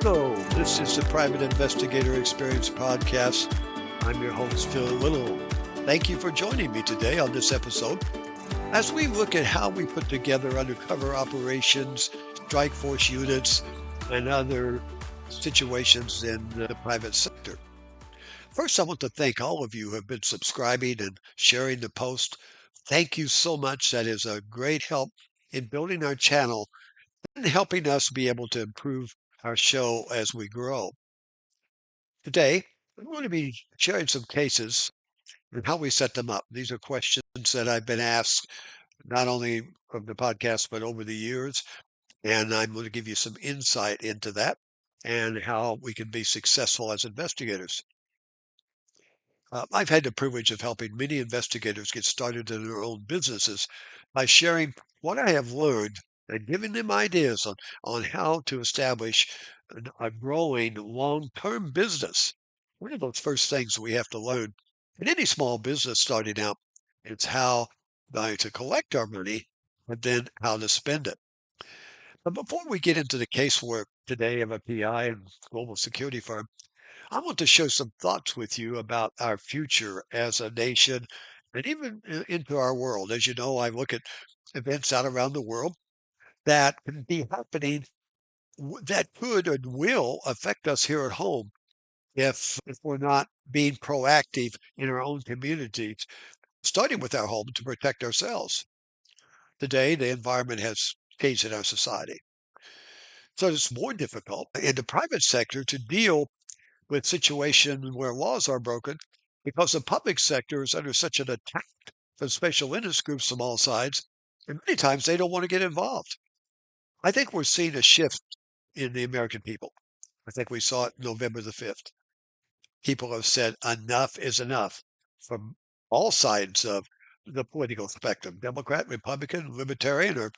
Hello, this is the Private Investigator Experience Podcast. I'm your host, Phil Little. Thank you for joining me today on this episode as we look at how we put together undercover operations, strike force units, and other situations in the private sector. First, I want to thank all of you who have been subscribing and sharing the post. Thank you so much. That is a great help in building our channel and helping us be able to improve our show as we grow. Today, I'm going to be sharing some cases and how we set them up. These are questions that I've been asked not only from the podcast, but over the years. And I'm going to give you some insight into that and how we can be successful as investigators. I've had the privilege of helping many investigators get started in their own businesses by sharing what I have learned and giving them ideas on how to establish a growing long-term business. One of those first things we have to learn in any small business starting out is how to collect our money and then how to spend it. But before we get into the casework today of a PI and global security firm, I want to share some thoughts with you about our future as a nation and even into our world. As you know, I look at events out around the world that can be happening that could and will affect us here at home if we're not being proactive in our own communities, starting with our home to protect ourselves. Today, the environment has changed in our society. So it's more difficult in the private sector to deal with situations where laws are broken because the public sector is under such an attack from special interest groups from all sides, and many times they don't want to get involved. I think we're seeing a shift in the American people. I think we saw it November the 5th. People have said enough is enough from all sides of the political spectrum, Democrat, Republican, Libertarian,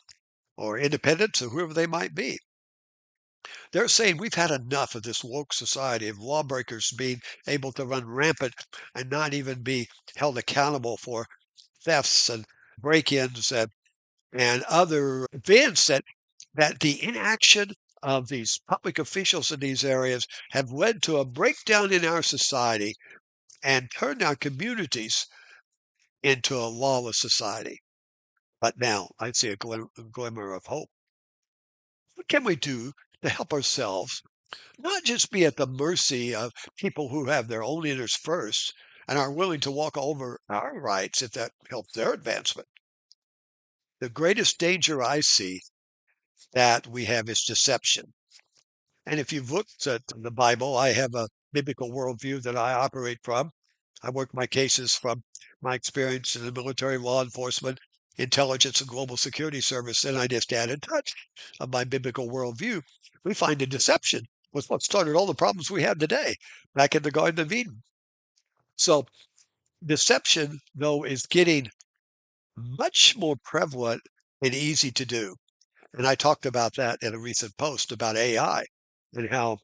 or independents, or whoever they might be. They're saying we've had enough of this woke society of lawbreakers being able to run rampant and not even be held accountable for thefts and break-ins and other events that the inaction of these public officials in these areas have led to a breakdown in our society and turned our communities into a lawless society. But now I see a glimmer of hope. What can we do to help ourselves not just be at the mercy of people who have their own interests first and are willing to walk over our rights if that helps their advancement? The greatest danger I see that we have is deception. And if you've looked at the Bible, I have a biblical worldview that I operate from. I work my cases from my experience in the military, law enforcement, intelligence, and global security service. And I just add a touch of my biblical worldview. We find a deception was what started all the problems we have today back in the Garden of Eden. So deception, though, is getting much more prevalent and easy to do. And I talked about that in a recent post about AI and how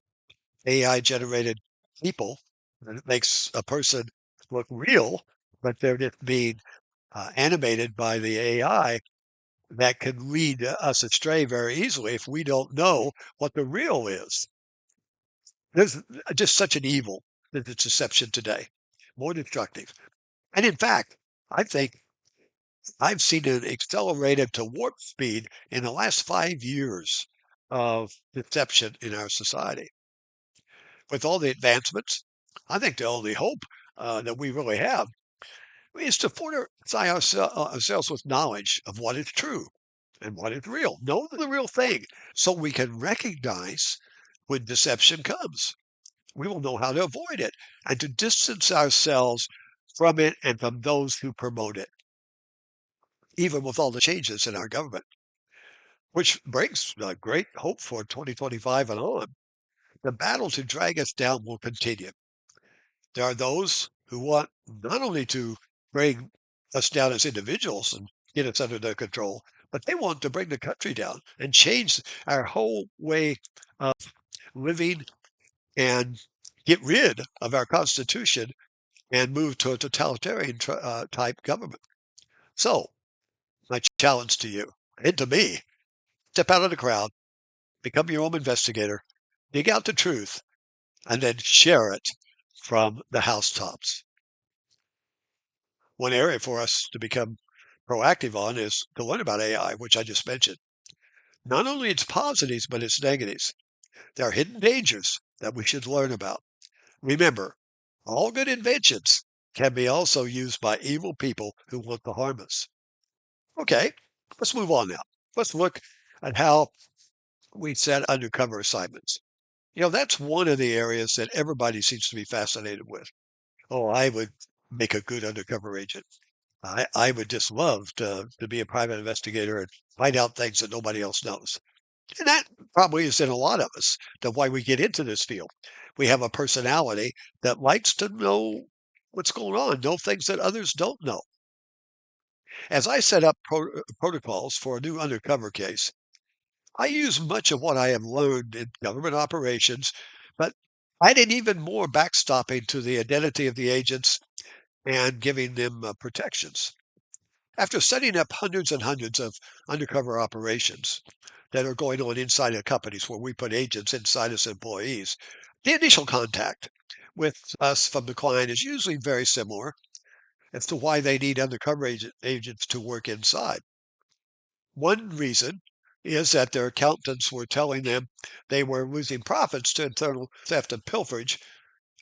AI generated people, and it makes a person look real, but they're just being animated by the AI that can lead us astray very easily if we don't know what the real is. There's just such an evil that it's deception today, more destructive. And in fact, I think I've seen it accelerated to warp speed in the last 5 years of deception in our society. With all the advancements, I think the only hope that we really have is to fortify ourselves with knowledge of what is true and what is real. Know the real thing so we can recognize when deception comes. We will know how to avoid it and to distance ourselves from it and from those who promote it, even with all the changes in our government, which brings great hope for 2025 and on. The battle to drag us down will continue. There are those who want not only to bring us down as individuals and get us under their control, but they want to bring the country down and change our whole way of living and get rid of our Constitution and move to a totalitarian type government. So, my challenge to you and to me, step out of the crowd, become your own investigator, dig out the truth, and then share it from the housetops. One area for us to become proactive on is to learn about AI, which I just mentioned. Not only its positives, but its negatives. There are hidden dangers that we should learn about. Remember, all good inventions can be also used by evil people who want to harm us. Okay, let's move on now. Let's look at how we set undercover assignments. That's one of the areas that everybody seems to be fascinated with. Oh, I would make a good undercover agent. I would just love to be a private investigator and find out things that nobody else knows. And that probably is in a lot of us, the why we get into this field. We have a personality that likes to know what's going on, know things that others don't know. As I set up protocols for a new undercover case, I use much of what I have learned in government operations, but adding even more backstopping to the identity of the agents and giving them protections. After setting up hundreds and hundreds of undercover operations that are going on inside of companies where we put agents inside as employees, the initial contact with us from the client is usually very similar as to why they need undercover agents to work inside. One reason is that their accountants were telling them they were losing profits to internal theft and pilferage.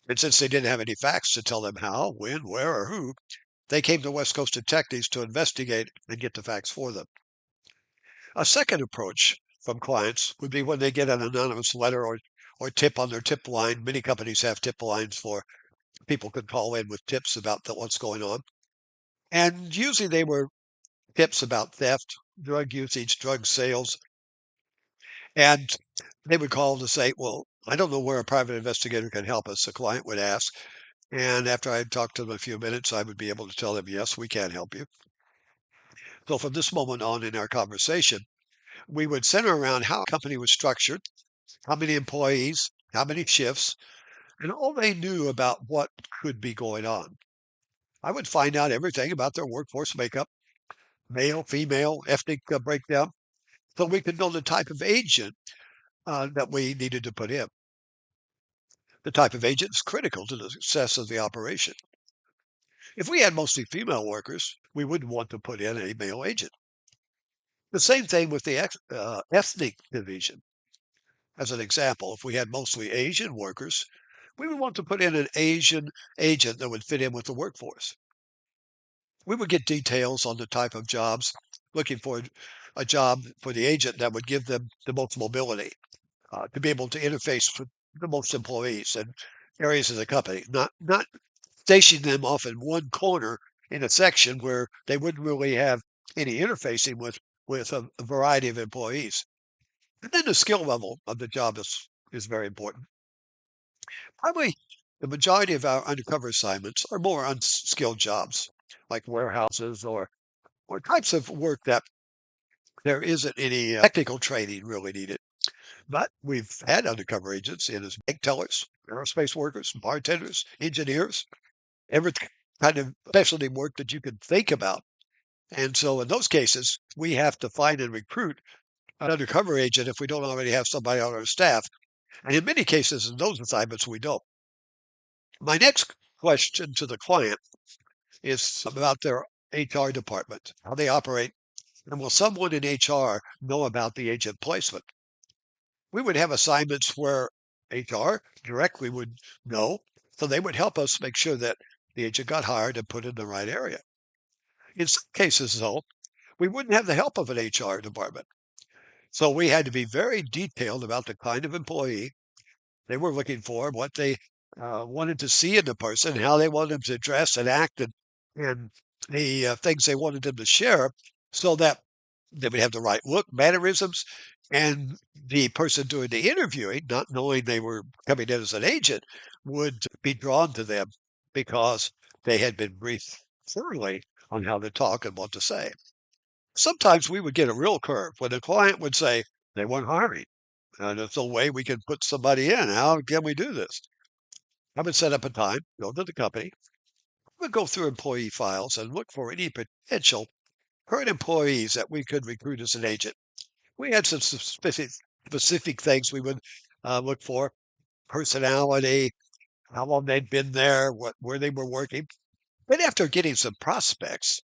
And since they didn't have any facts to tell them how, when, where, or who, they came to West Coast detectives to investigate and get the facts for them. A second approach from clients would be when they get an anonymous letter or tip on their tip line. Many companies have tip lines for people could call in with tips about what's going on. And usually they were tips about theft, drug usage, drug sales. And they would call to say, well, I don't know where a private investigator can help us, the client would ask. And after I had talked to them a few minutes, I would be able to tell them, yes, we can help you. So from this moment on in our conversation, we would center around how a company was structured, how many employees, how many shifts, and all they knew about what could be going on. I would find out everything about their workforce makeup, male, female, ethnic breakdown, so we could know the type of agent that we needed to put in. The type of agent is critical to the success of the operation. If we had mostly female workers, we wouldn't want to put in a male agent. The same thing with the ethnic division. As an example, if we had mostly Asian workers, we would want to put in an Asian agent that would fit in with the workforce. We would get details on the type of jobs, looking for a job for the agent that would give them the most mobility, to be able to interface with the most employees and areas of the company, not station them off in one corner in a section where they wouldn't really have any interfacing with a variety of employees. And then the skill level of the job is very important. Probably the majority of our undercover assignments are more unskilled jobs, like warehouses or types of work that there isn't any technical training really needed. But we've had undercover agents in as bank tellers, aerospace workers, bartenders, engineers, every kind of specialty work that you could think about. And so in those cases, we have to find and recruit an undercover agent if we don't already have somebody on our staff. And in many cases, in those assignments, we don't. My next question to the client is about their HR department, how they operate, and will someone in HR know about the agent placement? We would have assignments where HR directly would know, so they would help us make sure that the agent got hired and put in the right area. In some cases, though, we wouldn't have the help of an HR department. So we had to be very detailed about the kind of employee they were looking for, what they wanted to see in the person, how they wanted them to dress and act, and the things they wanted them to share so that they would have the right look, mannerisms, and the person doing the interviewing, not knowing they were coming in as an agent, would be drawn to them because they had been briefed thoroughly on how to talk and what to say. Sometimes we would get a real curve when the client would say they weren't hiring. There's no way we can put somebody in. How can we do this? I would set up a time, go to the company, we would go through employee files and look for any potential current employees that we could recruit as an agent. We had some specific things we would look for personality, how long they'd been there, where they were working. But after getting some prospects,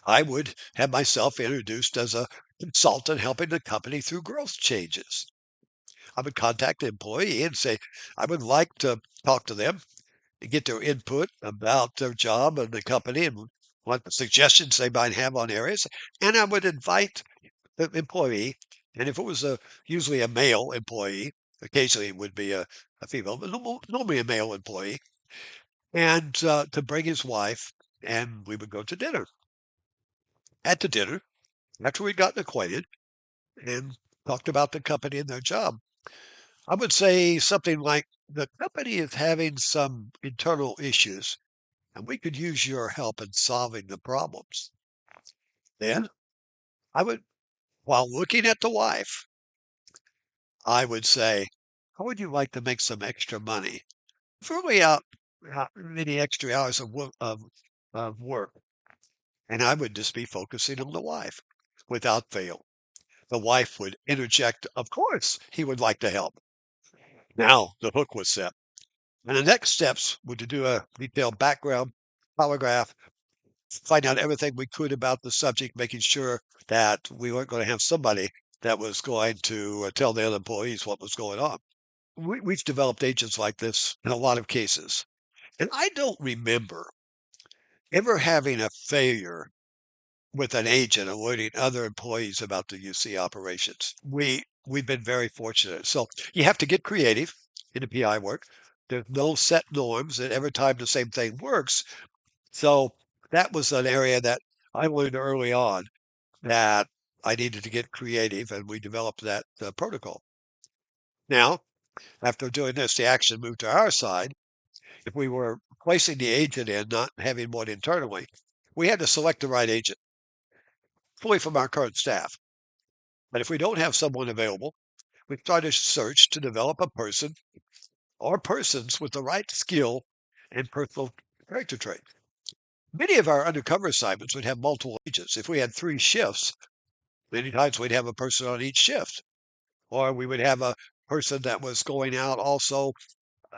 I would have myself introduced as a consultant helping the company through growth changes. I would contact the employee and say, I would like to talk to them and get their input about their job and the company and what suggestions they might have on areas. And I would invite the employee, and if it was usually a male employee, occasionally it would be a female, but normally a male employee, and to bring his wife, and we would go to dinner. At the dinner, after we'd gotten acquainted and talked about the company and their job, I would say something like, the company is having some internal issues, and we could use your help in solving the problems. Then I would, while looking at the wife, I would say, how would you like to make some extra money? Fully out how many extra hours of work, and I would just be focusing on the wife without fail. The wife would interject, "Of course, he would like to help." Now the hook was set. And the next steps were to do a detailed background polygraph, find out everything we could about the subject, making sure that we weren't going to have somebody that was going to tell the other employees what was going on. We've developed agents like this in a lot of cases. And I don't remember ever having a failure with an agent alerting other employees about the UC operations. We've been very fortunate. So you have to get creative in the PI work. There's no set norms, and every time the same thing works. So that was an area that I learned early on that I needed to get creative, and we developed that protocol. Now, after doing this, the action moved to our side. If we were placing the agent in, not having one internally, we had to select the right agent fully from our current staff. But if we don't have someone available, we start a search to develop a person or persons with the right skill and personal character traits. Many of our undercover assignments would have multiple agents. If we had 3 shifts, many times we'd have a person on each shift, or we would have a person that was going out also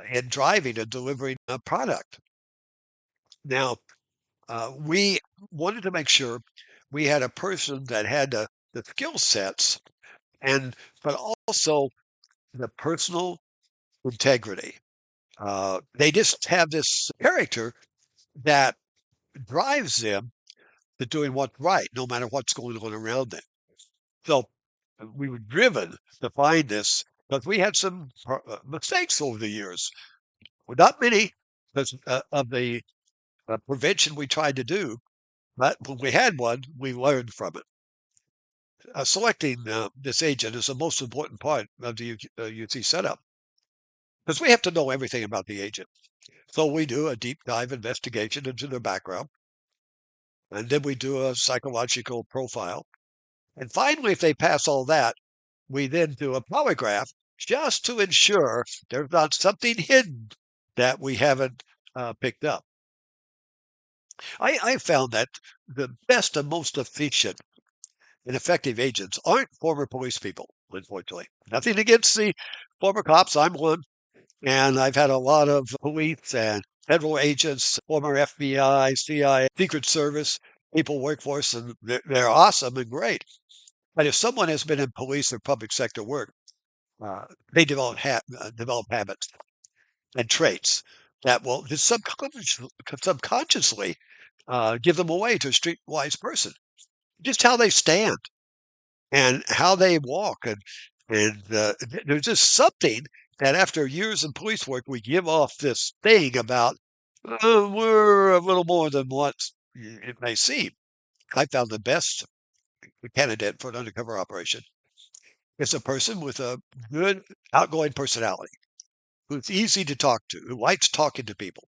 and driving and delivering a product. Now, we wanted to make sure we had a person that had the skill sets and but also the personal integrity. They just have this character that drives them to doing what's right, no matter what's going on around them. So we were driven to find this because we had some mistakes over the years. Well, not many because of the prevention we tried to do, but when we had one, we learned from it. Selecting this agent is the most important part of the UC setup because we have to know everything about the agent. So we do a deep dive investigation into their background, and then we do a psychological profile. And finally, if they pass all that, we then do a polygraph just to ensure there's not something hidden that we haven't picked up. I found that the best and most efficient and effective agents aren't former police people, unfortunately. Nothing against the former cops. I'm one. And I've had a lot of police and federal agents, former FBI, CIA, Secret Service people work for us, and they're awesome and great. But if someone has been in police or public sector work, they develop habits and traits that will just subconsciously give them away to a streetwise person. Just how they stand and how they walk, and there's just something that after years in police work, we give off this thing about we're a little more than what it may seem. I found the best candidate for an undercover operation is a person with a good outgoing personality, who's easy to talk to, who likes talking to people,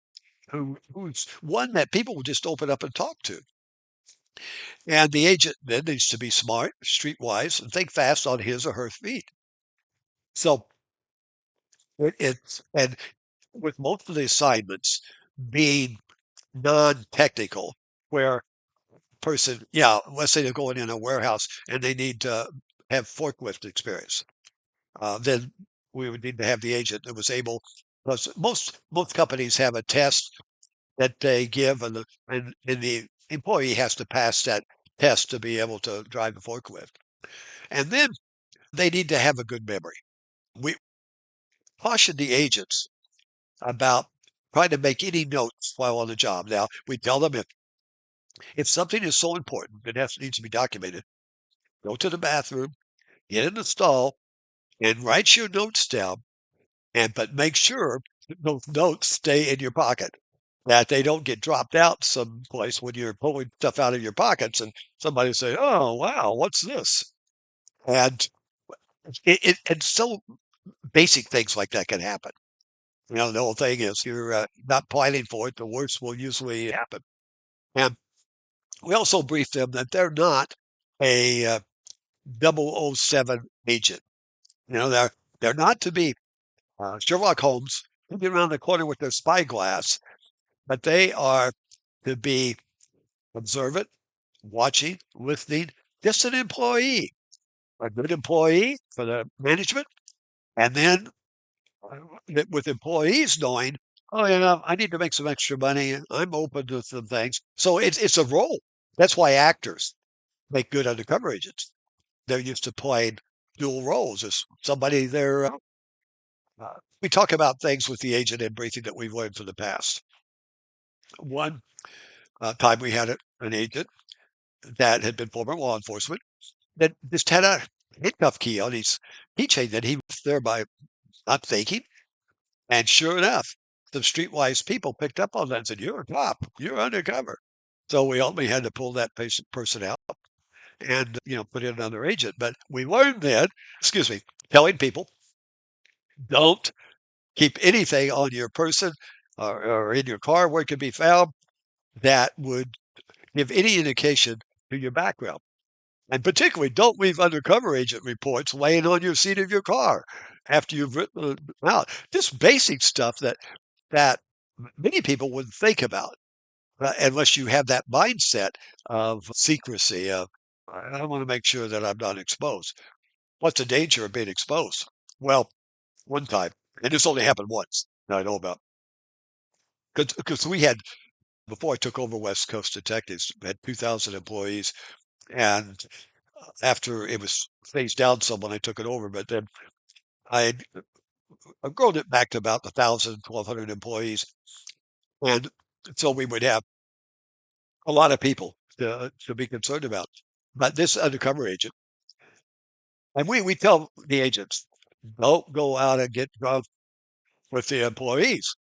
who's one that people will just open up and talk to. And the agent then needs to be smart, streetwise, and think fast on his or her feet. So it's and with most of the assignments being non-technical, where person, yeah, let's say they're going in a warehouse and they need to have forklift experience, then we would need to have the agent that was able, because most companies have a test that they give, and the employee has to pass that test to be able to drive the forklift. And then they need to have a good memory. We caution the agents about trying to make any notes while on the job. Now, we tell them if something is so important that needs to be documented, go to the bathroom, get in the stall, and write your notes down. But make sure that those notes stay in your pocket, that they don't get dropped out someplace when you're pulling stuff out of your pockets, and somebody say, "Oh, wow, what's this?" And and so basic things like that can happen. The whole thing is you're not planning for it, the worst will usually happen. And we also brief them that they're not a 007 agent. They're not to be Sherlock Holmes looking around the corner with their spyglass, but they are to be observant, watching, listening, just an employee, a good employee for the management, and then with employees knowing, oh, I need to make some extra money. I'm open to some things. So it's a role. That's why actors make good undercover agents. They're used to playing dual roles as somebody we talk about things with the agent and briefing that we've learned from the past. One time we had an agent that had been former law enforcement that just had a handcuff key on his keychain that he was there by not thinking. And sure enough, some streetwise people picked up on that and said, "You're a cop. You're undercover." So we only had to pull that person out and put in another agent. But we learned then, excuse me, telling people don't keep anything on your person or in your car where it can be found that would give any indication to your background. And particularly, don't leave undercover agent reports laying on your seat of your car after you've written them out. Just basic stuff that many people wouldn't think about unless you have that mindset of secrecy. Of I want to make sure that I'm not exposed. What's the danger of being exposed? Well, one time, and this only happened once that I know about, because we had before I took over West Coast Detectives, we had 2,000 employees, and after it was phased down some when I took it over, but then I've grown it back to about 1,000, 1,200 employees. And so we would have a lot of people to be concerned about. But this undercover agent, and we tell the agents, don't go out and get drunk with the employees.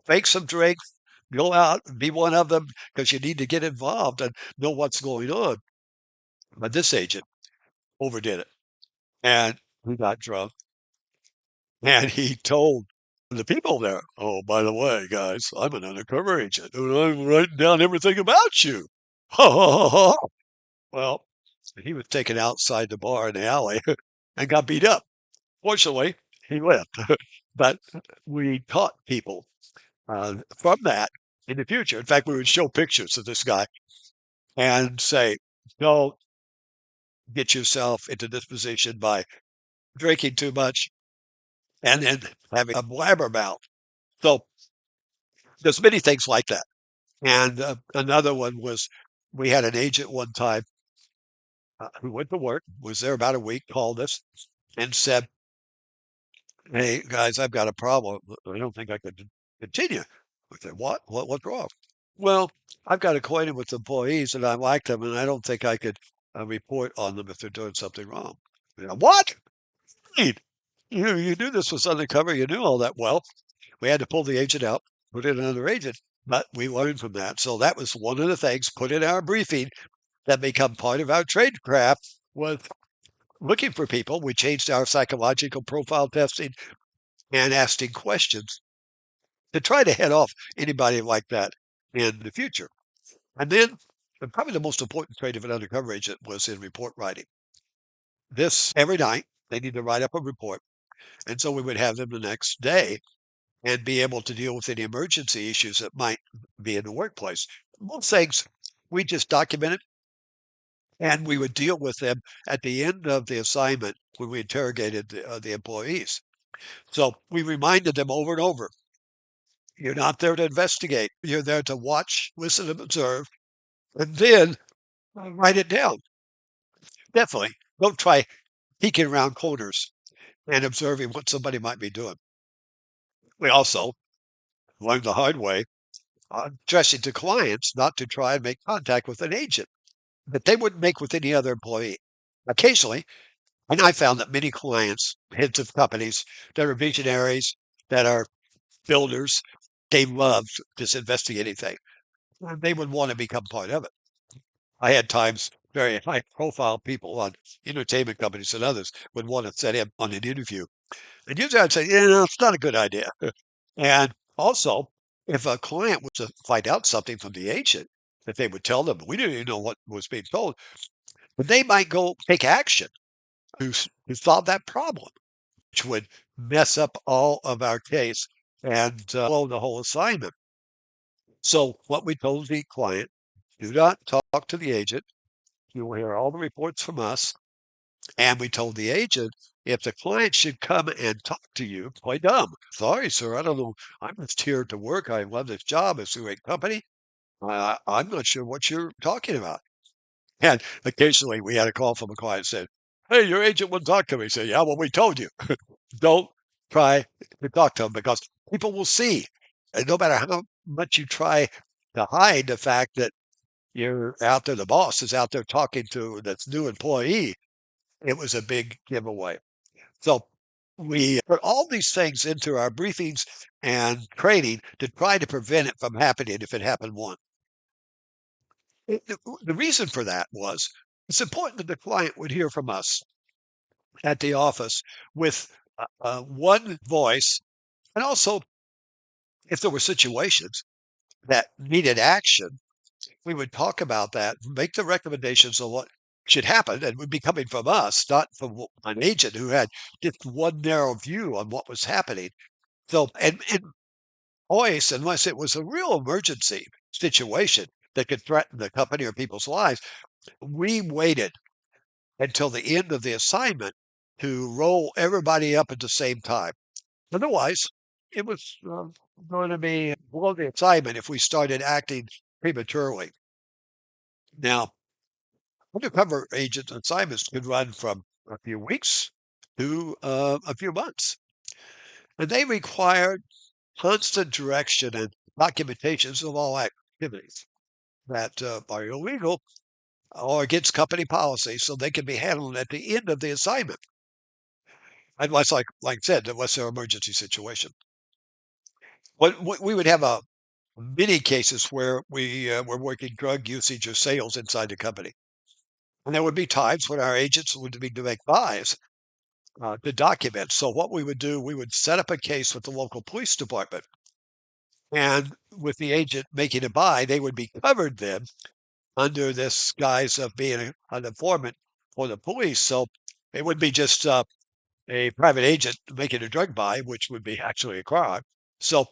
Fake some drinks, go out, be one of them because you need to get involved and know what's going on. But this agent overdid it. And he got drunk and he told the people there, "Oh, by the way, guys, I'm an undercover agent and I'm writing down everything about you." Ha ha ha ha. Well, he was taken outside the bar in the alley and got beat up. Fortunately, he lived. But we taught people from that in the future. In fact, we would show pictures of this guy and say, don't get yourself into this position by drinking too much and then having a blabbermouth. So there's many things like that. And another one was we had an agent one time who went to work, was there about a week, called us and said, "Hey guys, I've got a problem. I don't think I could continue." I said, "What? What's wrong?" "Well, I've got acquainted with employees and I like them, and I don't think I could report on them if they're doing something wrong." What? Wait, you knew this was undercover. You knew all that. Well, we had to pull the agent out, put in another agent, but we learned from that. So that was one of the things put in our briefing that become part of our trade craft was looking for people. We changed our psychological profile testing and asking questions to try to head off anybody like that in the future. And then probably the most important trait of an undercover agent was in report writing. This every night they need to write up a report. And so we would have them the next day and be able to deal with any emergency issues that might be in the workplace. Most things we just documented and we would deal with them at the end of the assignment when we interrogated the employees. So we reminded them over and over, you're not there to investigate. You're there to watch, listen, and observe, and then write it down. Definitely. Don't try peeking around corners and observing what somebody might be doing. We also learned the hard way, stressing to clients not to try and make contact with an agent that they wouldn't make with any other employee. Occasionally, and I found that many clients, heads of companies that are visionaries, that are builders, they loved this investigating thing. And they would want to become part of it. I had times very high profile people on entertainment companies and others would want to set in on an interview. And usually I'd say, yeah, no, it's not a good idea. And also, if a client was to find out something from the agent that they would tell them, we didn't even know what was being told, but they might go take action to solve that problem, which would mess up all of our case and blow the whole assignment. So what we told the client, do not talk to the agent. You will hear all the reports from us. And we told the agent, if the client should come and talk to you, play dumb. Sorry, sir, I don't know. I'm just here to work. I love this job. It's a great company. I'm not sure what you're talking about. And occasionally we had a call from a client said, hey, your agent wouldn't talk to me. Say, yeah, well, we told you. Don't try to talk to them because people will see. And no matter how much you try to hide the fact that you're out there, the boss is out there talking to this new employee, it was a big giveaway. So we put all these things into our briefings and training to try to prevent it from happening if it happened once. The reason for that was it's important that the client would hear from us at the office with one voice. And also, if there were situations that needed action, we would talk about that, make the recommendations on what should happen, and would be coming from us, not from an agent who had just one narrow view on what was happening. So, and always, unless it was a real emergency situation that could threaten the company or people's lives, we waited until the end of the assignment to roll everybody up at the same time. Otherwise, it was going to be below the assignment if we started acting prematurely. Now, undercover agent assignments could run from a few weeks to a few months, and they required constant direction and documentations of all activities that are illegal or against company policy, so they can be handled at the end of the assignment, unless, like I said, unless they're emergency situation. But we would have a many cases where we were working drug usage or sales inside the company. And there would be times when our agents would be to make buys to document. So what we would do, we would set up a case with the local police department. And with the agent making a buy, they would be covered then under this guise of being an informant for the police. So it would be just a private agent making a drug buy, which would be actually a crime. So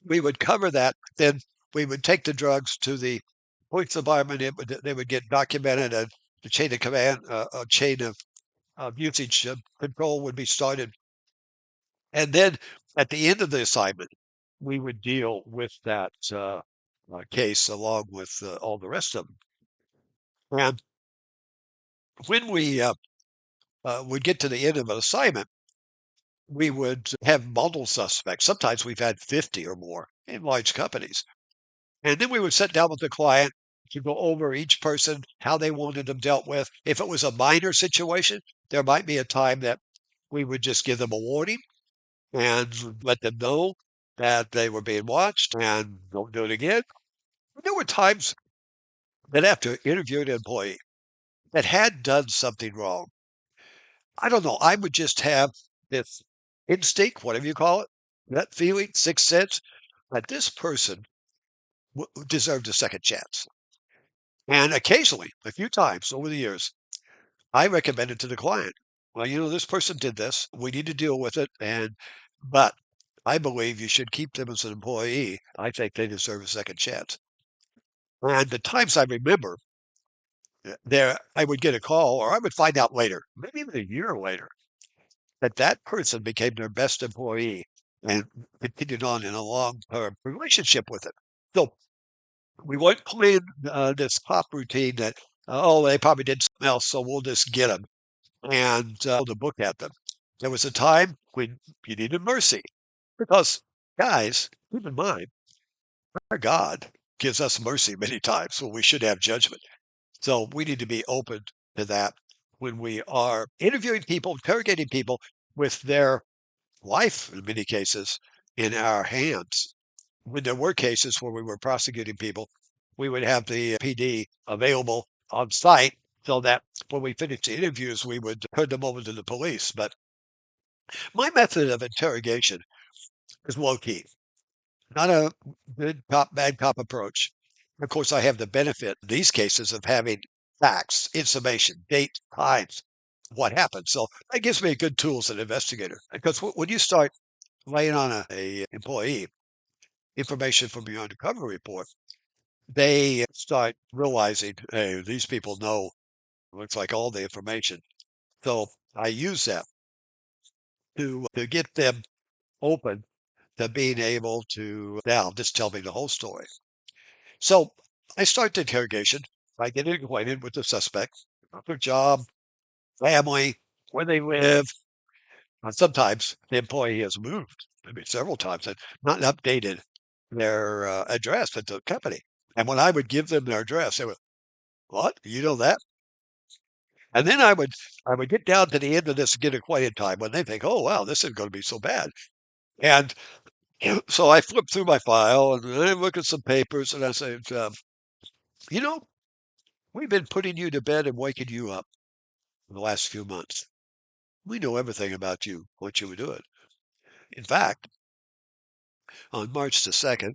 we would cover that. Then we would take the drugs to the police department. They would get documented, and the chain of command, a chain of usage control would be started. And then at the end of the assignment, we would deal with that case along with all the rest of them. And when we would get to the end of an assignment, we would have multiple suspects. Sometimes we've had 50 or more in large companies. And then we would sit down with the client to go over each person, how they wanted them dealt with. If it was a minor situation, there might be a time that we would just give them a warning and let them know that they were being watched and don't do it again. There were times that after interviewing an employee that had done something wrong, I don't know, I would just have this instinct, whatever you call it, that feeling, sixth sense, that this person deserved a second chance. And occasionally, a few times over the years, I recommended to the client, well, this person did this. We need to deal with it. But I believe you should keep them as an employee. I think they deserve a second chance. And the times I remember, there I would get a call, or I would find out later, maybe even a year later, that that person became their best employee and continued on in a long-term relationship with it. So we weren't playing this pop routine that, oh, they probably did something else, so we'll just get them and the book at them. There was a time when you needed mercy because, guys, keep in mind, our God gives us mercy many times when we should have judgment. So we need to be open to that when we are interviewing people, interrogating people with their life, in many cases, in our hands. When there were cases where we were prosecuting people, we would have the PD available on site so that when we finished the interviews, we would turn them over to the police. But my method of interrogation is low key, not a good cop, bad cop approach. Of course, I have the benefit in these cases of having facts, information, dates, times, what happened. So that gives me a good tool as an investigator. Because when you start laying on a employee information from your undercover report, they start realizing, hey, these people know, looks like all the information. So I use that to get them open to being able to now just tell me the whole story. So I start the interrogation by getting acquainted with the suspect, their job, family, where they live. Sometimes the employee has moved, maybe several times, and not updated their address at the company. And when I would give them their address, they would, "What? You know that?" And then I would get down to the end of this get acquainted time when they think, "Oh, wow, this isn't going to be so bad." And so I flip through my file and I look at some papers and I say, "You know, we've been putting you to bed and waking you up for the last few months. We know everything about you, what you were doing. In fact, on March the 2nd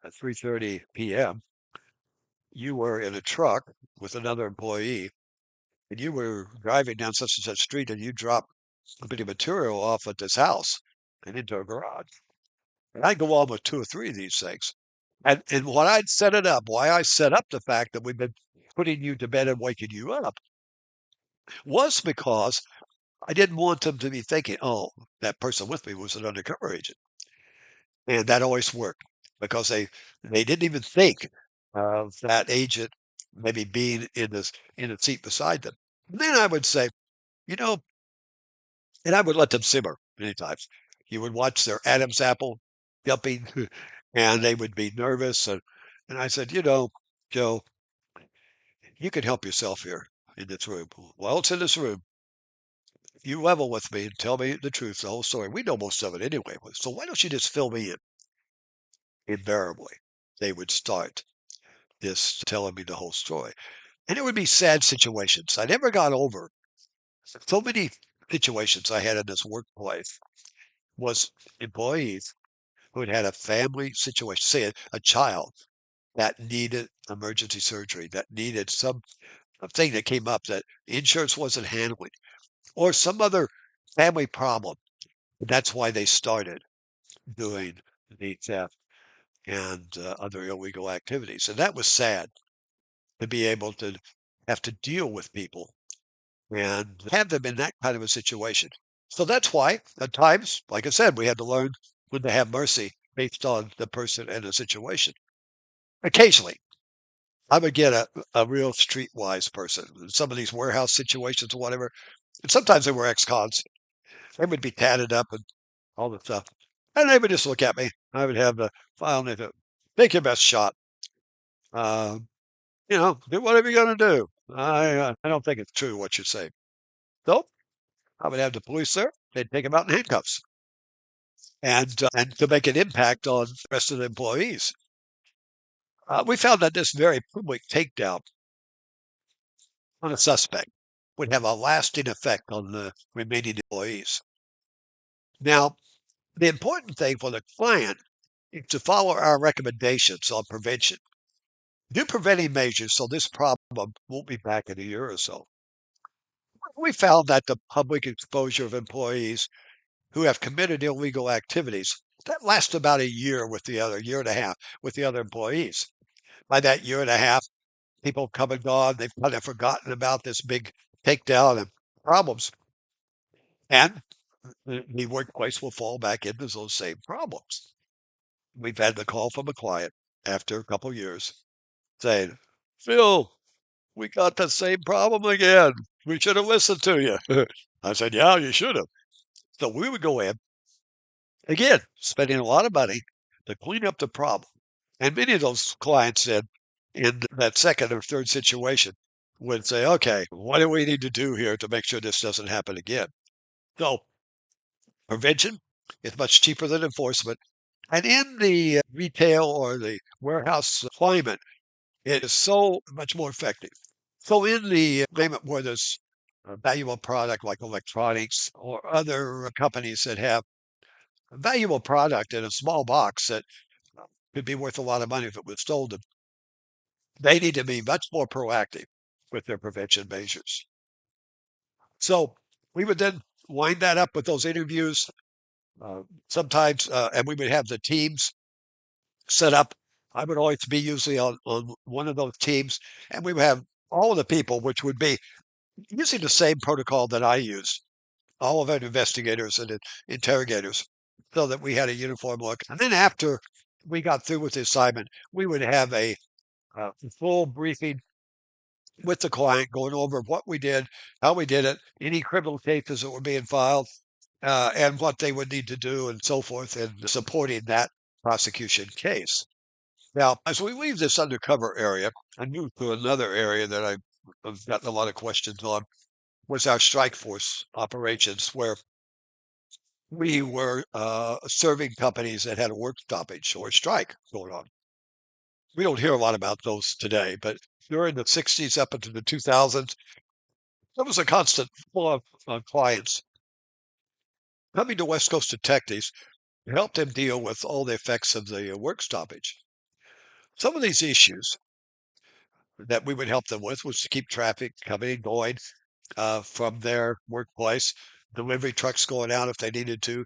at 3:30 p.m., you were in a truck with another employee and you were driving down such and such street and you dropped a bit of material off at this house and into a garage." And I go on with two or three of these things. And what I'd set it up, why I set up the fact that we've been putting you to bed and waking you up was because I didn't want them to be thinking, oh, that person with me was an undercover agent. And that always worked because they didn't even think of that agent maybe being in the seat beside them. And then I would say, you know, and I would let them simmer many times. You would watch their Adam's apple jumping, and they would be nervous. And I said, you know, Joe, you can help yourself here in this room. Well, it's in this room. If you level with me and tell me the truth, the whole story, we know most of it anyway. So why don't you just fill me in? Invariably, they would start this telling me the whole story. And it would be sad situations. I never got over so many situations I had in this workplace was employees who had had a family situation, say a child that needed emergency surgery, that needed some thing that came up that insurance wasn't handling, or some other family problem. That's why they started doing the theft and other illegal activities. And that was sad to be able to have to deal with people and have them in that kind of a situation. So that's why at times, like I said, we had to learn when to have mercy based on the person and the situation. Occasionally, I would get a real streetwise person. In some of these warehouse situations or whatever, and sometimes they were ex-cons. They would be tatted up and all the stuff. And they would just look at me. I would have the file and they'd go, take your best shot. Um, do whatever you're going to do. I don't think it's true what you say. So I would have the police there. They'd take him out in handcuffs and to make an impact on the rest of the employees. We found that this very public takedown on a suspect would have a lasting effect on the remaining employees. Now, the important thing for the client is to follow our recommendations on prevention. Do preventing measures so this problem won't be back in a year or so. We found that the public exposure of employees who have committed illegal activities that lasts about a year with the other year and a half with the other employees. By that year and a half, people have come and gone. They've kind of forgotten about this big takedown and problems. And the workplace will fall back into those same problems. We've had the call from a client after a couple of years saying, Phil, we got the same problem again. We should have listened to you. I said, yeah, you should have. So we would go in, again, spending a lot of money to clean up the problem. And many of those clients then, in that second or third situation, would say, okay, what do we need to do here to make sure this doesn't happen again? So prevention is much cheaper than enforcement. And in the retail or the warehouse climate, it is so much more effective. So in the climate where there's a valuable product like electronics or other companies that have a valuable product in a small box that could be worth a lot of money if it was stolen, they need to be much more proactive with their prevention measures. So we would then wind that up with those interviews. Sometimes, and we would have the teams set up. I would always be usually on one of those teams, and we would have all of the people, which would be using the same protocol that I use, all of our investigators and interrogators, so that we had a uniform look. And then after we got through with the assignment, we would have a full briefing with the client, going over what we did, how we did it, any criminal cases that were being filed, and what they would need to do, and so forth, in supporting that prosecution case. Now, as we leave this undercover area and move to another area that I've gotten a lot of questions on, was our strike force operations, where we were serving companies that had a work stoppage or strike going on. We don't hear a lot about those today, but during the 60s up into the 2000s, there was a constant flow of clients coming to West Coast detectives to help them deal with all the effects of the work stoppage. Some of these issues that we would help them with was to keep traffic coming and going from their workplace, delivery trucks going out if they needed to,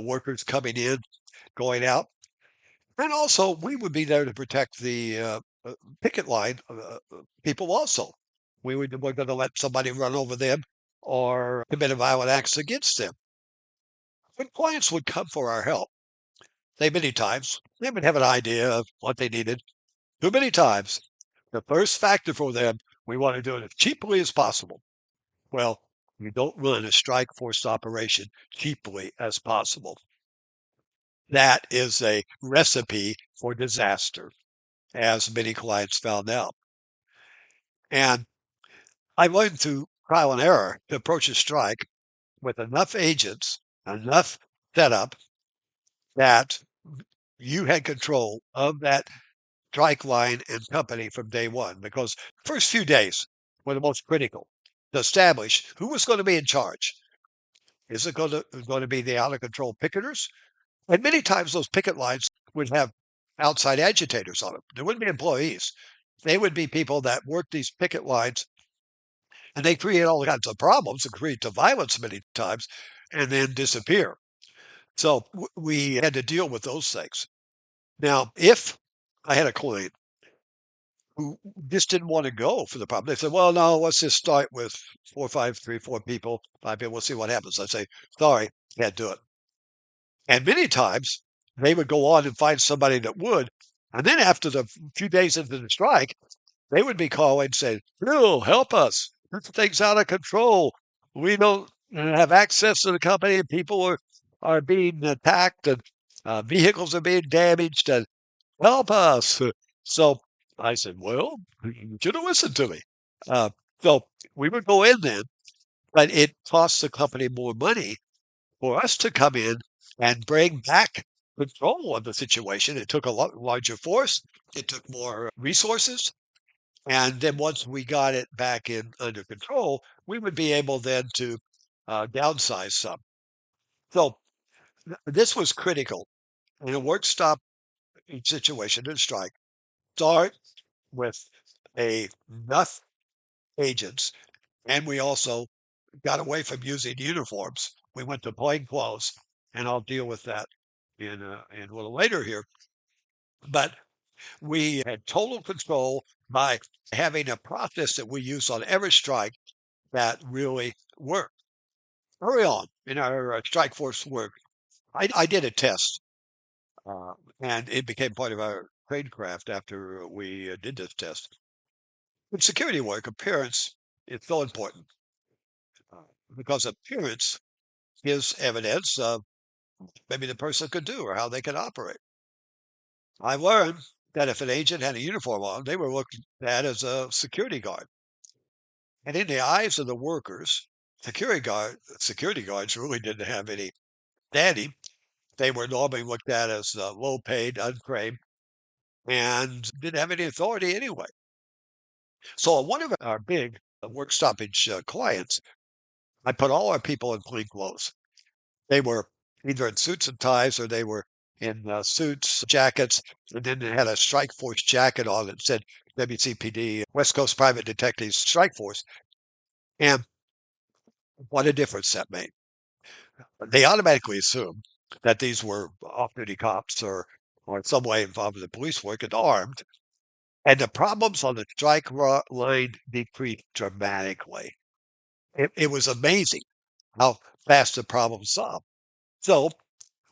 workers coming in, going out. And also, we would be there to protect the picket line people also. We're going to let somebody run over them or commit a violent acts against them. When clients would come for our help, they many times, they would have an idea of what they needed. Too many times, the first factor for them, we want to do it as cheaply as possible. Well, you don't run a strike force operation cheaply as possible. That is a recipe for disaster, as many clients found out. And I learned through trial and error to approach a strike with enough agents, enough setup that you had control of that strike line and company from day one. Because the first few days were the most critical to establish who was going to be in charge. Is it going to be the out of control picketers? And many times those picket lines would have outside agitators on them. They wouldn't be employees. They would be people that worked these picket lines, and they create all kinds of problems and create the violence many times and then disappear. So we had to deal with those things. Now, if I had a client who just didn't want to go for the problem, they said, well, no, let's just start with four, five, three, four people, 5 people, we'll see what happens. I say, sorry, can't do it. And many times they would go on and find somebody that would. And then after the few days into the strike, they would be calling and saying, Bill, help us. This thing's out of control. We don't have access to the company, and people are being attacked, and vehicles are being damaged, and help us. So I said, well, you should have listened to me. Uh, so we would go in then, but it costs the company more money for us to come in and bring back control of the situation. It took a lot larger force. It took more resources. And then once we got it back in under control, we would be able then to downsize some. So this was critical in a work stop situation and strike. Start with enough agents, and we also got away from using uniforms. We went to plain clothes, and I'll deal with that in a little later here. But we had total control by having a process that we use on every strike that really worked. early on in our strike force work, I did a test, uh, and it became part of our tradecraft after we did this test. In security work, appearance is so important uh, because appearance gives evidence of maybe the person could do or how they could operate. I learned that if an agent had a uniform on, they were looked at as a security guard. And in the eyes of the workers, security guards really didn't have any standing. They were normally looked at as low paid, untrained, and didn't have any authority anyway. So on one of our big work stoppage clients, I put all our people in plain clothes. They were either in suits and ties or they were in suits, jackets, and then they had a strike force jacket on that said WCPD, West Coast Private Detectives Strike Force. And what a difference that made. They automatically assumed that these were off-duty cops or in some way involved in the police work and armed. And the problems on the line decreased dramatically. It was amazing how fast the problem solved. So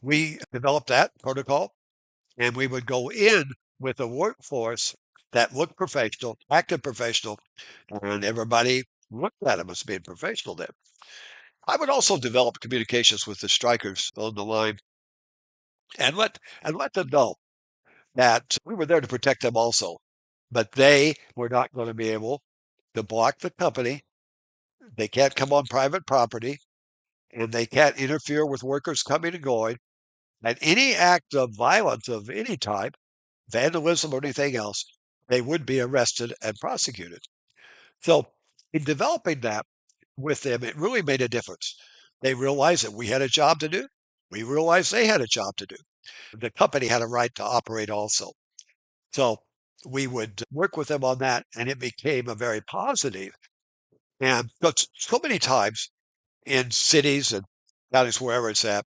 we developed that protocol and we would go in with a workforce that looked professional, acted professional, and everybody looked at them as being professional then. I would also develop communications with the strikers on the line and let them know that we were there to protect them also, but they were not going to be able to block the company. They can't come on private property, and they can't interfere with workers coming and going. And any act of violence of any type, vandalism or anything else, they would be arrested and prosecuted. So, in developing that with them, it really made a difference. They realized that we had a job to do. We realized they had a job to do. The company had a right to operate also. So we would work with them on that, and it became a very positive. And but so many times in cities and counties, wherever it's at,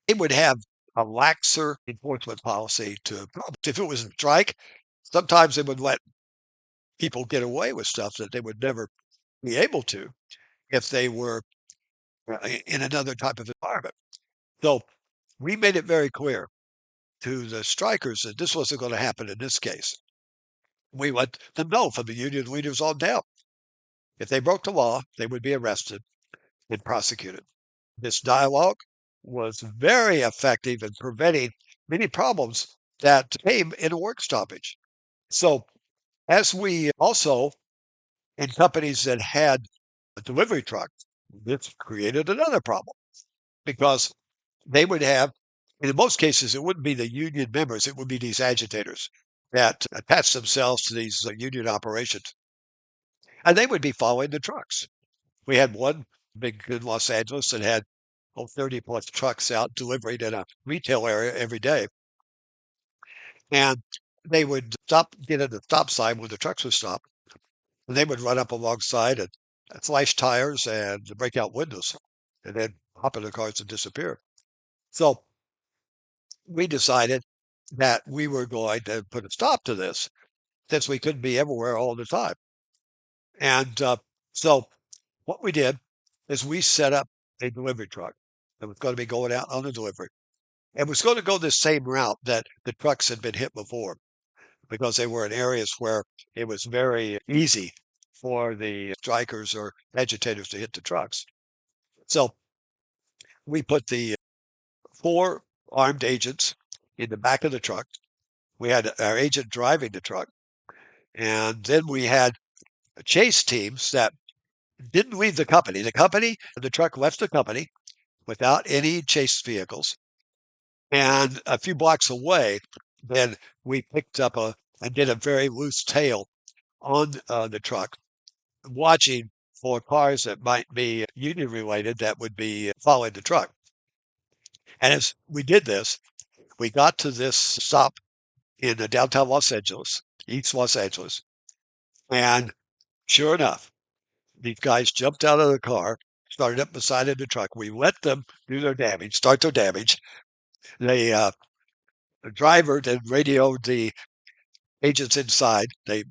they would have a laxer enforcement policy to if it was a strike, sometimes they would let people get away with stuff that they would never be able to if they were in another type of environment. So we made it very clear to the strikers that this wasn't going to happen in this case. We let them know from the union leaders on down. If they broke the law, they would be arrested and prosecuted. This dialogue was very effective in preventing many problems that came in a work stoppage. So, as we also in companies that had a delivery truck, this created another problem because they would have, and in most cases, it wouldn't be the union members, it would be these agitators that attach themselves to these union operations, and they would be following the trucks. We had one big in Los Angeles that had 30 plus trucks out delivering in a retail area every day. And they would get at the stop sign when the trucks would stop, and they would run up alongside and flash tires and break out windows and then hop in the cars and disappear. So we decided that we were going to put a stop to this since we couldn't be everywhere all the time. And so what we did is we set up a delivery truck that was going to be going out on a delivery. It was going to go this same route that the trucks had been hit before because they were in areas where it was very easy for the strikers or agitators to hit the trucks. So we put the four armed agents in the back of the truck. We had our agent driving the truck. And then we had chase teams that didn't leave the company. The truck left the company without any chase vehicles. And a few blocks away, then we picked up and did a very loose tail on the truck, watching for cars that might be union related that would be following the truck. And as we did this, we got to this stop in downtown Los Angeles, East Los Angeles. And sure enough, these guys jumped out of the car, started up beside the truck. We let them do their damage, start their damage. The driver then radioed the agents inside. The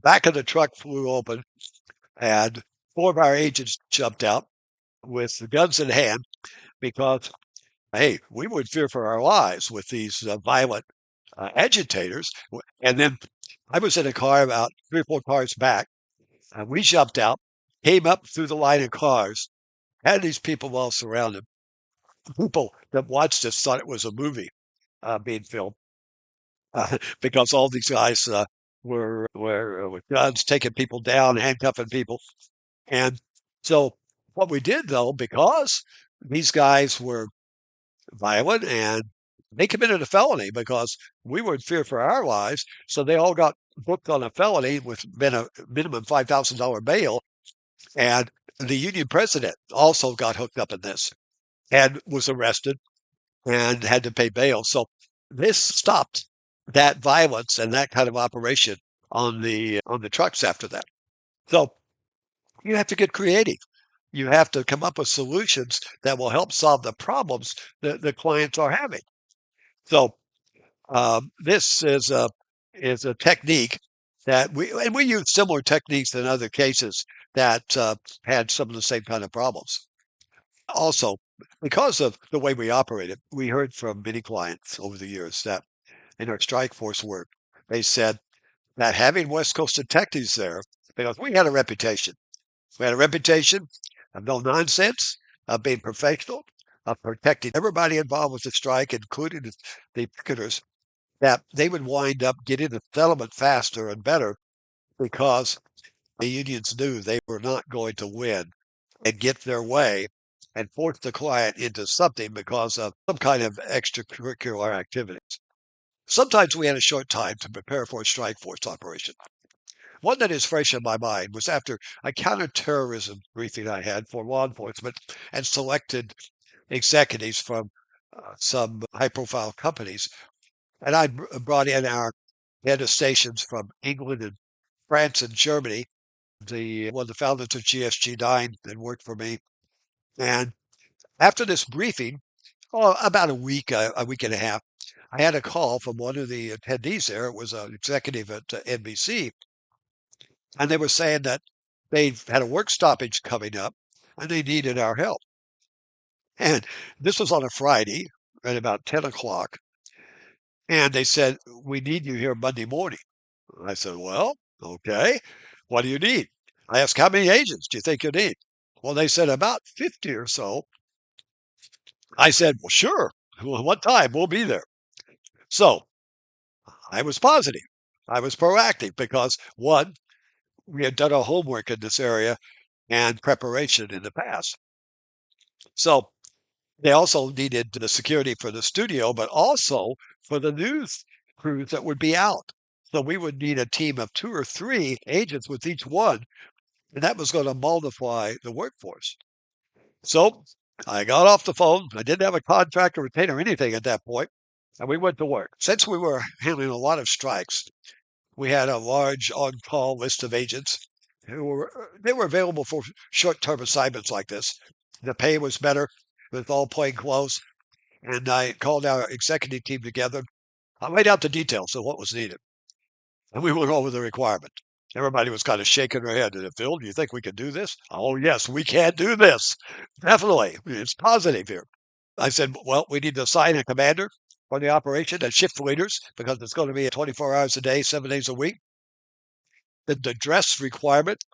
back of the truck flew open, and four of our agents jumped out. with the guns in hand because, hey, we would fear for our lives with these violent agitators. And then I was in a car about 3 or 4 cars back. We jumped out, came up through the line of cars, had these people all surrounded. People that watched us thought it was a movie being filmed because all these guys were with guns, taking people down, handcuffing people. And so what we did, though, because these guys were violent and they committed a felony because we were in fear for our lives. So they all got booked on a felony with a minimum $5,000 bail. And the union president also got hooked up in this and was arrested and had to pay bail. So this stopped that violence and that kind of operation on the trucks after that. So you have to get creative. You have to come up with solutions that will help solve the problems that the clients are having. So this is a technique that we use similar techniques in other cases that had some of the same kind of problems. Also, because of the way we operated, we heard from many clients over the years that in our strike force work, they said that having West Coast detectives there, because we had a reputation. We had a reputation of no nonsense, of being professional, of protecting everybody involved with the strike, including the picketers, that they would wind up getting the settlement faster and better because the unions knew they were not going to win and get their way and force the client into something because of some kind of extracurricular activities. Sometimes we had a short time to prepare for a strike force operation. One that is fresh in my mind was after a counterterrorism briefing I had for law enforcement and selected executives from some high profile companies. And I brought in our head of stations from England and France and Germany. One of the founders of GSG9 that worked for me. And after this briefing, oh, about a week and a half, I had a call from one of the attendees there. It was an executive at NBC, and they were saying that they had a work stoppage coming up and they needed our help. And this was on a Friday at about 10 o'clock. And they said, "We need you here Monday morning." I said, "Well, okay. What do you need?" I asked, "How many agents do you think you need?" Well, they said about 50 or so. I said, "Well, sure. What time? We'll be there." So I was positive. I was proactive because one, we had done our homework in this area and preparation in the past. So they also needed the security for the studio, but also for the news crews that would be out. So we would need a team of 2 or 3 agents with each one, and that was going to multiply the workforce. So I got off the phone. I didn't have a contract or retainer or anything at that point, and we went to work. Since we were handling a lot of strikes, we had a large on-call list of agents who were available for short-term assignments like this. The pay was better with all plain clothes, and I called our executive team together. I laid out the details of what was needed, and we went over the requirement. Everybody was kind of shaking their head. Phil, do you think we can do this? Oh, yes, we can do this. Definitely. It's positive here. I said, well, we need to assign a commander for the operation and shift leaders because it's going to be 24 hours a day, 7 days a week. The dress requirement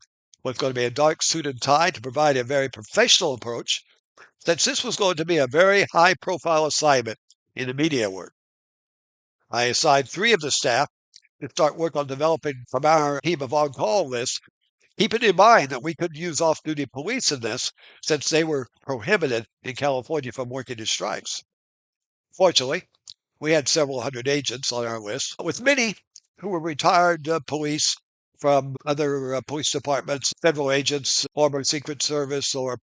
was going to be a dark suit and tie to provide a very professional approach, since this was going to be a very high profile assignment in the media work. I assigned 3 of the staff to start work on developing from our team of on call list, keeping in mind that we couldn't use off duty police in this since they were prohibited in California from working in strikes. Fortunately, we had several hundred agents on our list, with many who were retired police from other police departments, federal agents, former Secret Service, or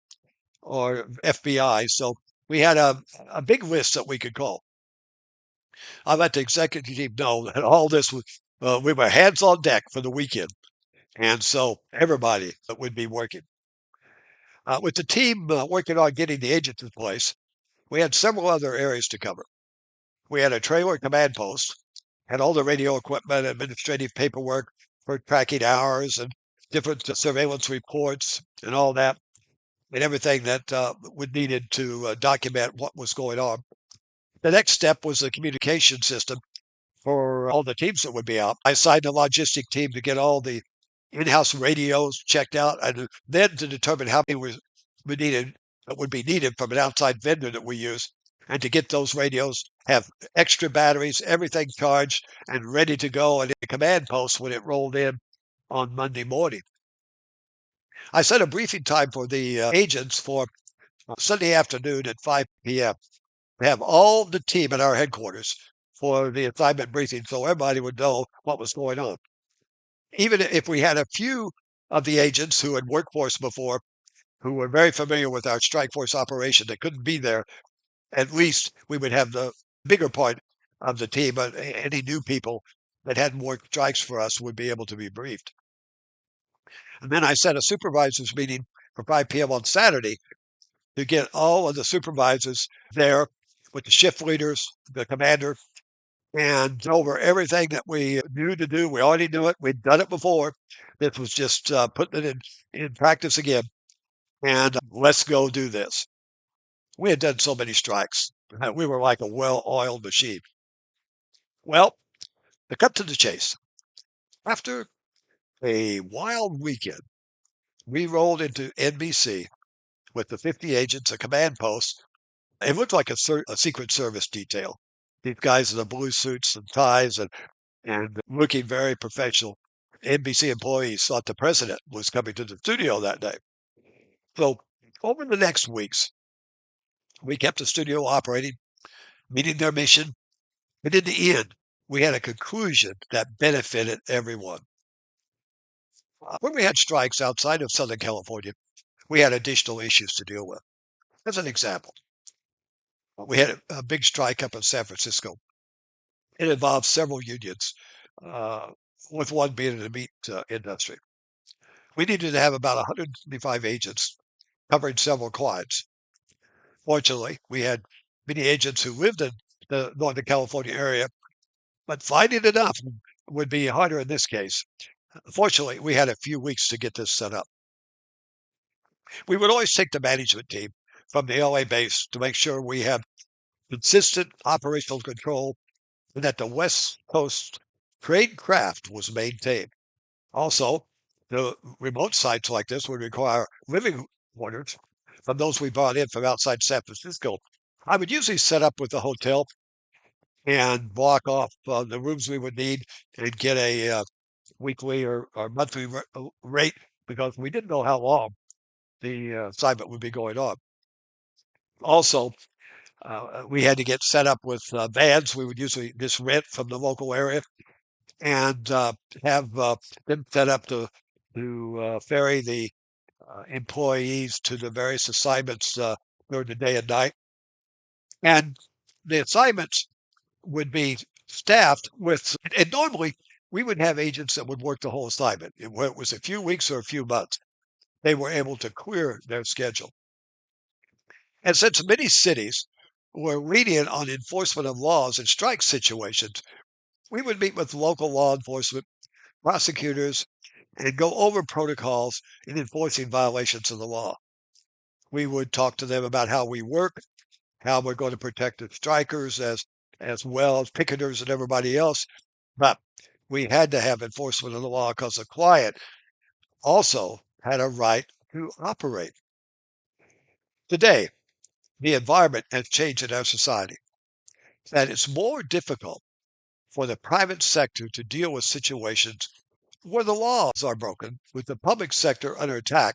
FBI. So we had a big list that we could call. I let the executive team know that all this was, we were hands on deck for the weekend. And so everybody would be working. With the team working on getting the agents in place, we had several other areas to cover. We had a trailer command post, had all the radio equipment, administrative paperwork for tracking hours and different surveillance reports and all that. and everything that would needed to document what was going on. The next step was the communication system for all the teams that would be out. I assigned a logistic team to get all the in-house radios checked out, and then to determine how many we needed that would be needed from an outside vendor that we use, and to get those radios, have extra batteries, everything charged and ready to go at the command post when it rolled in on Monday morning. I set a briefing time for the agents for Sunday afternoon at 5 p.m. to have all the team at our headquarters for the assignment briefing so everybody would know what was going on. Even if we had a few of the agents who had worked for us before, who were very familiar with our strike force operation that couldn't be there, at least we would have the bigger part of the team. But any new people that hadn't worked strikes for us would be able to be briefed. And then I set a supervisors meeting for 5 p.m. on Saturday to get all of the supervisors there with the shift leaders, the commander, and over everything that we knew to do. We already knew it. We'd done it before. This was just putting it in practice again. And let's go do this. We had done so many strikes. We were like a well-oiled machine. Well, to cut to the chase, after a wild weekend, we rolled into NBC with the 50 agents, a command post. It looked like a Secret Service detail. These guys in the blue suits and ties and looking very professional. NBC employees thought the president was coming to the studio that day. So over the next weeks, we kept the studio operating, meeting their mission, and in the end, we had a conclusion that benefited everyone. When we had strikes outside of Southern California, we had additional issues to deal with. As an example, we had a big strike up in San Francisco. It involved several unions, uh, with one being in the meat industry. We needed to have about 125 agents covering several clients. Fortunately, we had many agents who lived in the Northern California area, but finding enough would be harder in this case. Fortunately, we had a few weeks to get this set up. We would always take the management team from the LA base to make sure we have consistent operational control and that the West Coast trade craft was maintained. Also, the remote sites like this would require living quarters from those we brought in from outside San Francisco. I would usually set up with the hotel and block off the rooms we would need and get a weekly or monthly rate because we didn't know how long the assignment would be going on. Also, we had to get set up with vans we would usually just rent from the local area and have them set up to ferry the employees to the various assignments during the day and night. And the assignments would be staffed with, and normally we would have agents that would work the whole assignment. Whether it was a few weeks or a few months, they were able to clear their schedule. And since many cities were lenient on enforcement of laws in strike situations, we would meet with local law enforcement, prosecutors, and go over protocols in enforcing violations of the law. We would talk to them about how we work, how we're going to protect the strikers as well as picketers and everybody else. But we had to have enforcement of the law because the client also had a right to operate. Today, the environment has changed in our society, that it's more difficult for the private sector to deal with situations where the laws are broken, with the public sector under attack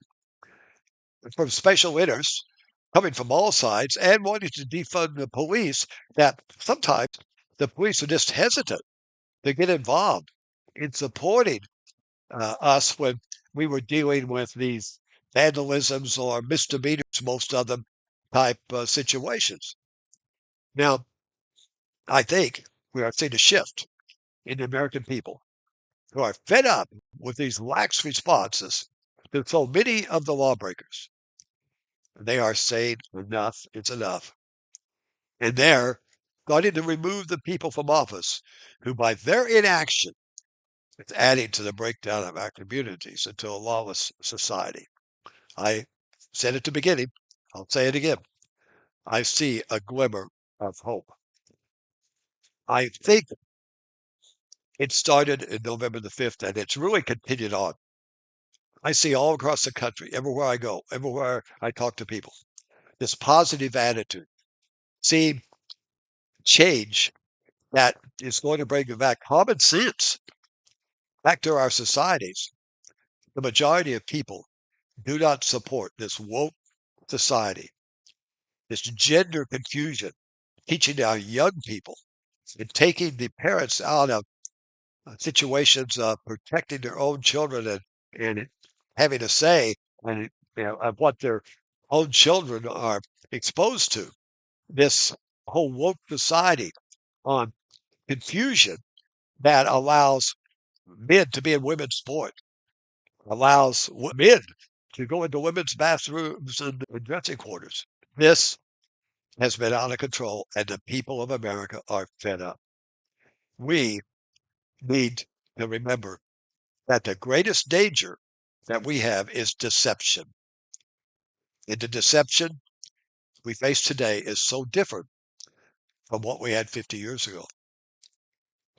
from special interests coming from all sides and wanting to defund the police, that sometimes the police are just hesitant to get involved in supporting us when we were dealing with these vandalisms or misdemeanors, most of them type situations. Now, I think we are seeing a shift in the American people who are fed up with these lax responses to so many of the lawbreakers. They are saying enough is enough. And they're starting to remove the people from office who, by their inaction, is adding to the breakdown of our communities into a lawless society. I said at the beginning, I'll say it again. I see a glimmer of hope. I think it started in November the 5th, and it's really continued on. I see all across the country, everywhere I go, everywhere I talk to people, this positive attitude. See change that is going to bring back common sense back to our societies. The majority of people do not support this woke society, this gender confusion, teaching our young people and taking the parents out of situations of protecting their own children and having a say and of what their own children are exposed to. This whole woke society on confusion that allows men to be in women's sport, allows men to go into women's bathrooms and dressing quarters. This has been out of control, and the people of America are fed up. We need to remember that the greatest danger that we have is deception. And the deception we face today is so different from what we had 50 years ago.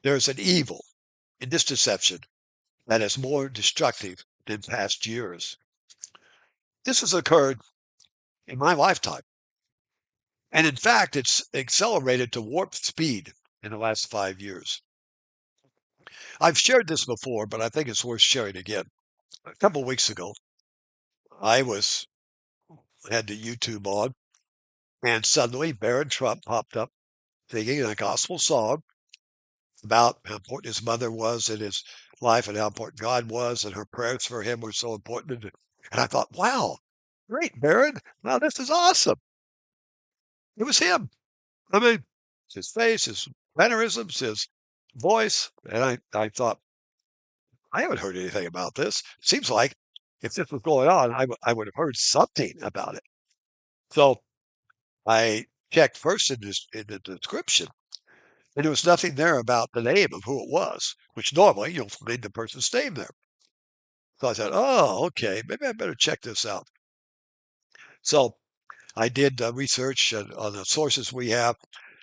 There's an evil in this deception that is more destructive than past years. This has occurred in my lifetime. And in fact, it's accelerated to warp speed in the last 5 years. I've shared this before, but I think it's worth sharing again. A couple of weeks ago, I had the YouTube on, and suddenly Barron Trump popped up singing a gospel song about how important his mother was in his life and how important God was, and her prayers for him were so important. And I thought, wow, great, Barron. Now this is awesome. It was him. I mean, his face, his mannerisms, his voice. And I thought, I haven't heard anything about this. Seems like if this was going on, I would have heard something about it. So I checked first in the description, and there was nothing there about the name of who it was, which normally you'll find the person's name there. So I said, oh, okay, maybe I better check this out. So I did research on the sources we have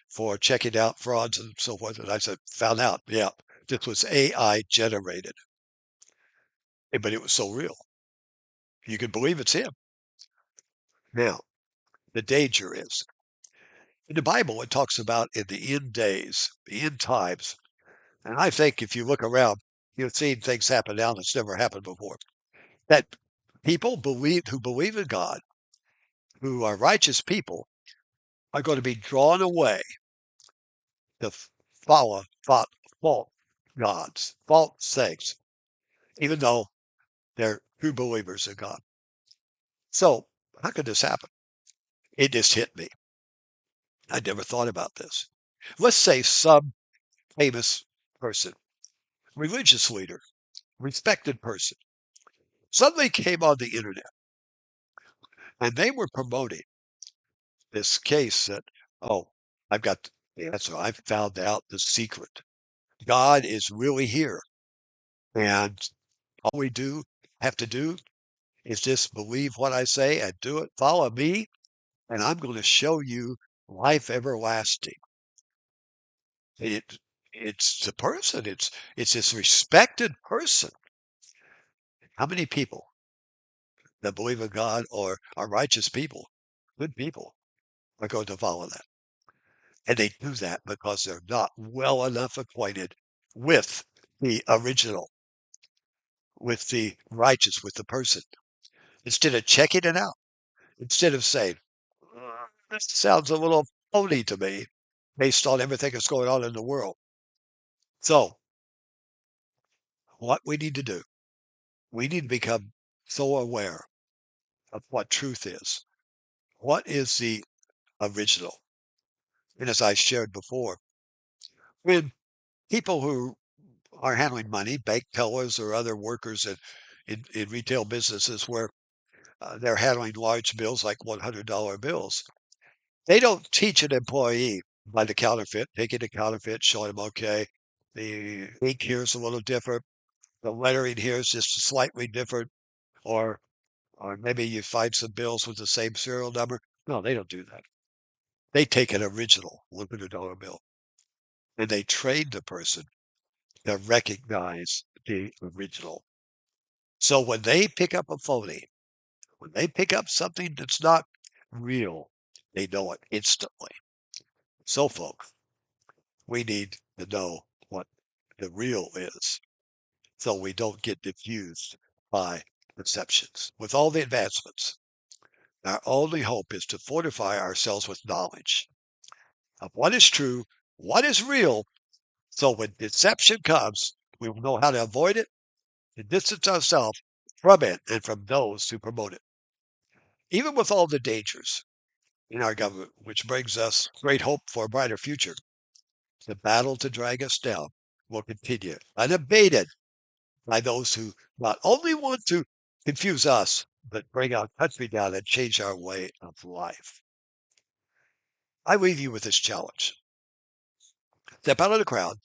for checking out frauds and so forth. And I said, found out, yeah, this was AI generated. But it was so real. You can believe it's him. Now, the danger is in the Bible, it talks about in the end days, the end times. And I think if you look around, you've seen things happen now that's never happened before. That people who believe in God, who are righteous people, are going to be drawn away to follow false gods, false things, even though they're true believers in God. So, how could this happen? It just hit me. I never thought about this. Let's say some famous person, religious leader, respected person, suddenly came on the internet and they were promoting this case that, oh, I've got the answer. I've found out the secret. God is really here. And all we have to do is just believe what I say and do it. Follow me, and I'm going to show you life everlasting. It it's the person. It's this respected person. How many people that believe in God or are righteous people, good people, are going to follow that? And they do that because they're not well enough acquainted with the original, with the righteous, with the person. Instead of checking it out, instead of saying, this sounds a little phony to me based on everything that's going on in the world. So, what we need to do, we need to become so aware of what truth is. What is the original? And as I shared before, when people who are handling money, bank tellers or other workers in retail businesses where they're handling large bills like $100 bills, they don't teach an employee by the counterfeit, taking the counterfeit, showing them, okay, the ink here is a little different. The lettering here is just slightly different, or Or maybe you find some bills with the same serial number. No, they don't do that. They take an original $100 bill and they train the person to recognize the original. So when they pick up a phony, when they pick up something that's not real, they know it instantly. So, folks, we need to know what the real is so we don't get diffused by deceptions. With all the advancements, our only hope is to fortify ourselves with knowledge of what is true, what is real, so when deception comes, we will know how to avoid it and distance ourselves from it and from those who promote it. Even with all the dangers in our government, which brings us great hope for a brighter future, the battle to drag us down will continue unabated by those who not only want to confuse us, but bring our country down and change our way of life. I leave you with this challenge. Step out of the crowd,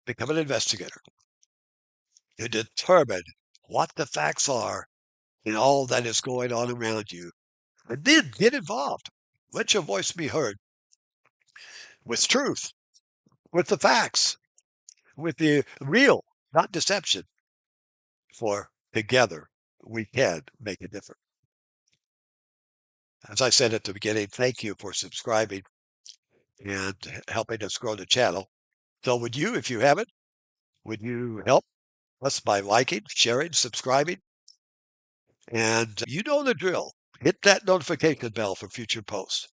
become an investigator to determine what the facts are in all that is going on around you, and then get involved. Let your voice be heard with truth, with the facts, with the real, not deception, for together we can make a difference. As I said at the beginning, thank you for subscribing and helping us grow the channel. So would you, if you haven't, would you help us by liking, sharing, subscribing? And you know the drill. Hit that notification bell for future posts.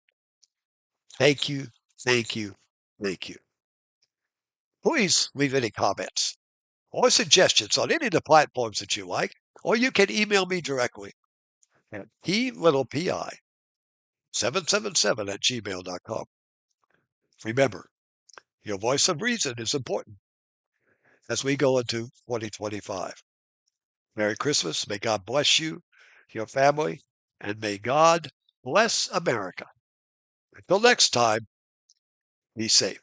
Thank you, thank you, thank you. Please leave any comments or suggestions on any of the platforms that you like, or you can email me directly at pi777 at gmail.com. Remember, your voice of reason is important as we go into 2025. Merry Christmas. May God bless you, your family, and may God bless America. Until next time, be safe.